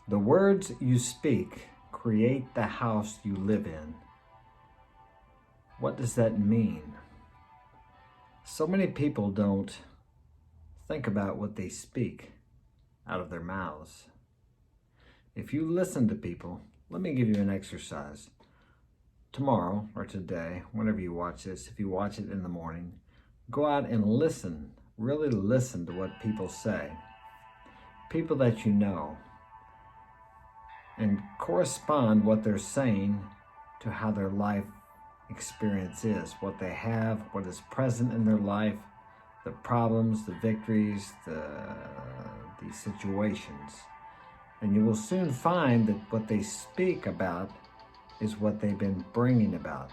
The words you speak create the house you live in. What does that mean? So many people don't think about what they speak out of their mouths. If you listen to people, let me give you an exercise. Tomorrow or today, whenever you watch this, if you watch it in the morning, go out and listen, really listen to what people say. People that you know. And correspond what they're saying to how their life experience is, what they have, what is present in their life, the problems, the victories, the situations. And you will soon find that what they speak about is what they've been bringing about.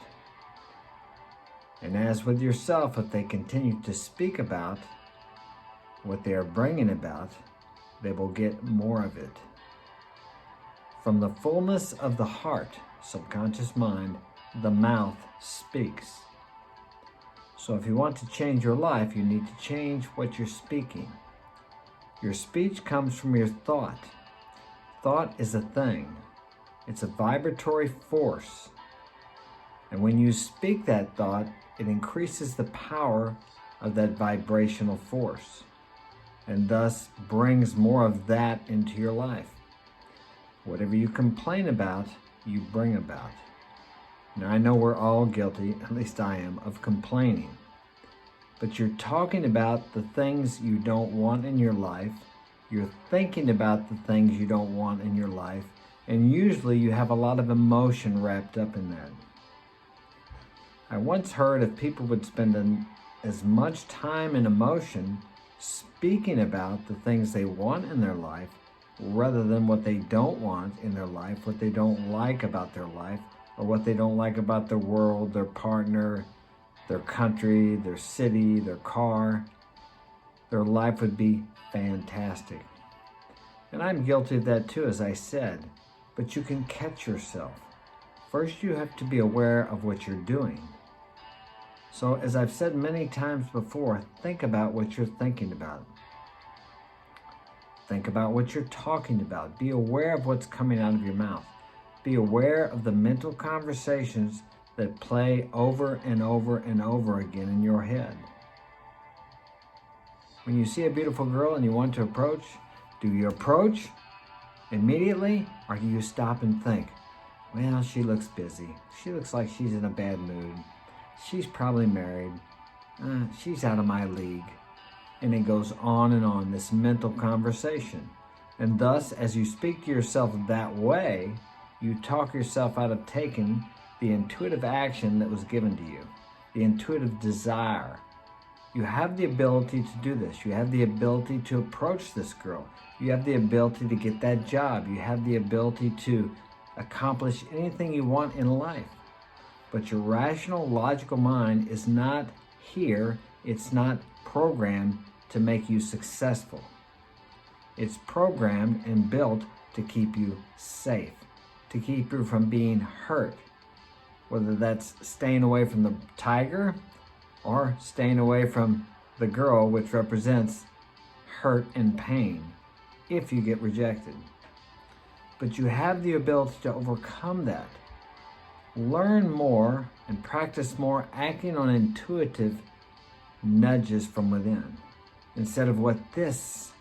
And as with yourself, if they continue to speak about what they are bringing about, they will get more of it. From the fullness of the heart, subconscious mind, the mouth speaks. So if you want to change your life, you need to change what you're speaking. Your speech comes from your thought. Thought is a thing. It's a vibratory force. And when you speak that thought, it increases the power of that vibrational force, and thus brings more of that into your life. Whatever you complain about, you bring about. Now, I know we're all guilty, at least I am, of complaining. But you're talking about the things you don't want in your life. You're thinking about the things you don't want in your life. And usually you have a lot of emotion wrapped up in that. I once heard if people would spend as much time and emotion speaking about the things they want in their life, rather than what they don't want in their life, what they don't like about their life, or what they don't like about their world, their partner, their country, their city, their car, their life would be fantastic. And I'm guilty of that too, as I said, but you can catch yourself. First, you have to be aware of what you're doing. So, as I've said many times before, think about what you're thinking about. Think about what you're talking about. Be aware of what's coming out of your mouth. Be aware of the mental conversations that play over and over and over again in your head. When you see a beautiful girl and you want to approach, do you approach immediately, or do you stop and think, well, she looks busy. She looks like she's in a bad mood. She's probably married. She's out of my league. And it goes on, this mental conversation. And thus, as you speak to yourself that way, you talk yourself out of taking the intuitive action that was given to you, the intuitive desire. You have the ability to do this. You have the ability to approach this girl. You have the ability to get that job. You have the ability to accomplish anything you want in life. But your rational, logical mind is not here. It's not programmed to make you successful. It's programmed and built to keep you safe, to keep you from being hurt, whether that's staying away from the tiger or staying away from the girl, which represents hurt and pain if you get rejected. But you have the ability to overcome that. Learn more and practice more acting on intuitive nudges from within, instead of what this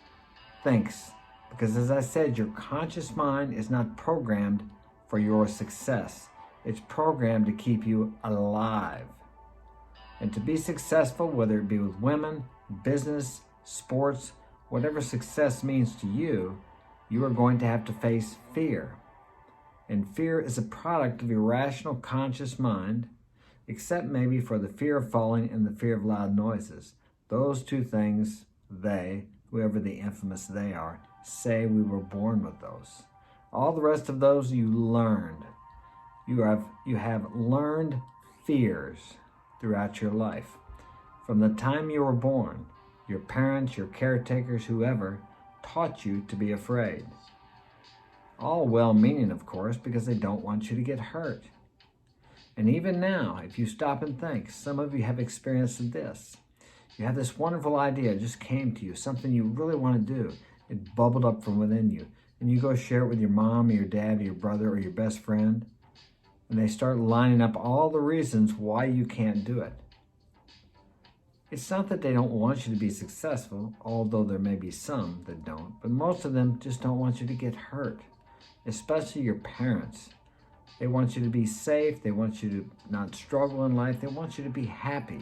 thinks. Because as I said, your conscious mind is not programmed for your success. It's programmed to keep you alive. And to be successful, whether it be with women, business, sports, whatever success means to you, you are going to have to face fear. And fear is a product of your rational conscious mind, except maybe for the fear of falling and the fear of loud noises. Those two things, they, whoever the infamous they are, say we were born with those. All the rest of those you learned. You have learned fears throughout your life. From the time you were born, your parents, your caretakers, whoever, taught you to be afraid. All well-meaning, of course, because they don't want you to get hurt. And even now, if you stop and think, some of you have experienced this. You have this wonderful idea just came to you, something you really want to do. It bubbled up from within you. and you go share it with your mom or your dad or your brother or your best friend, and they start lining up all the reasons why you can't do it. It's not that they don't want you to be successful, although there may be some that don't, but most of them just don't want you to get hurt, especially your parents. They want you to be safe. They want you to not struggle in life. They want you to be happy.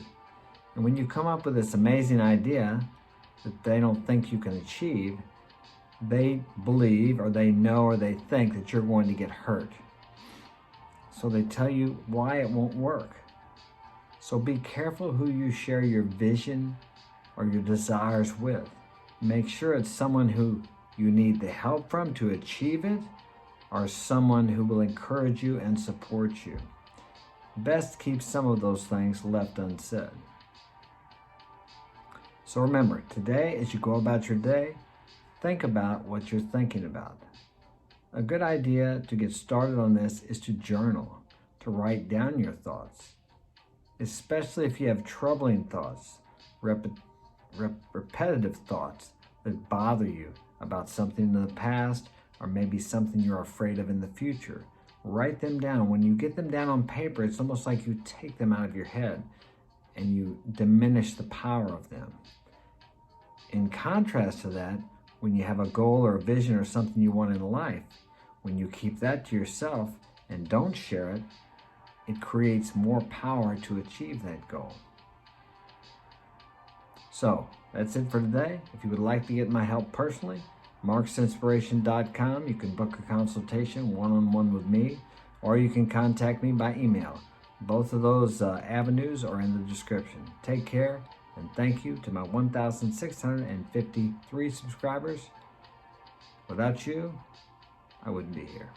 And when you come up with this amazing idea that they don't think you can achieve, they believe or they know or they think that you're going to get hurt. So they tell you why it won't work. So be careful who you share your vision or your desires with. Make sure it's someone who you need the help from to achieve it, or someone who will encourage you and support you. Best keep some of those things left unsaid. So remember, today as you go about your day, think about what you're thinking about. A good idea to get started on this is to journal, to write down your thoughts, especially if you have troubling thoughts, repetitive thoughts that bother you about something in the past, or maybe something you're afraid of in the future. Write them down. When you get them down on paper, it's almost like you take them out of your head and you diminish the power of them. In contrast to that, when you have a goal or a vision or something you want in life, when you keep that to yourself and don't share it, it creates more power to achieve that goal. So, that's it for today. If you would like to get my help personally, marksinspiration.com. You can book a consultation one-on-one with me, or you can contact me by email. Both of those avenues are in the description. Take care, and thank you to my 1,653 subscribers. Without you, I wouldn't be here.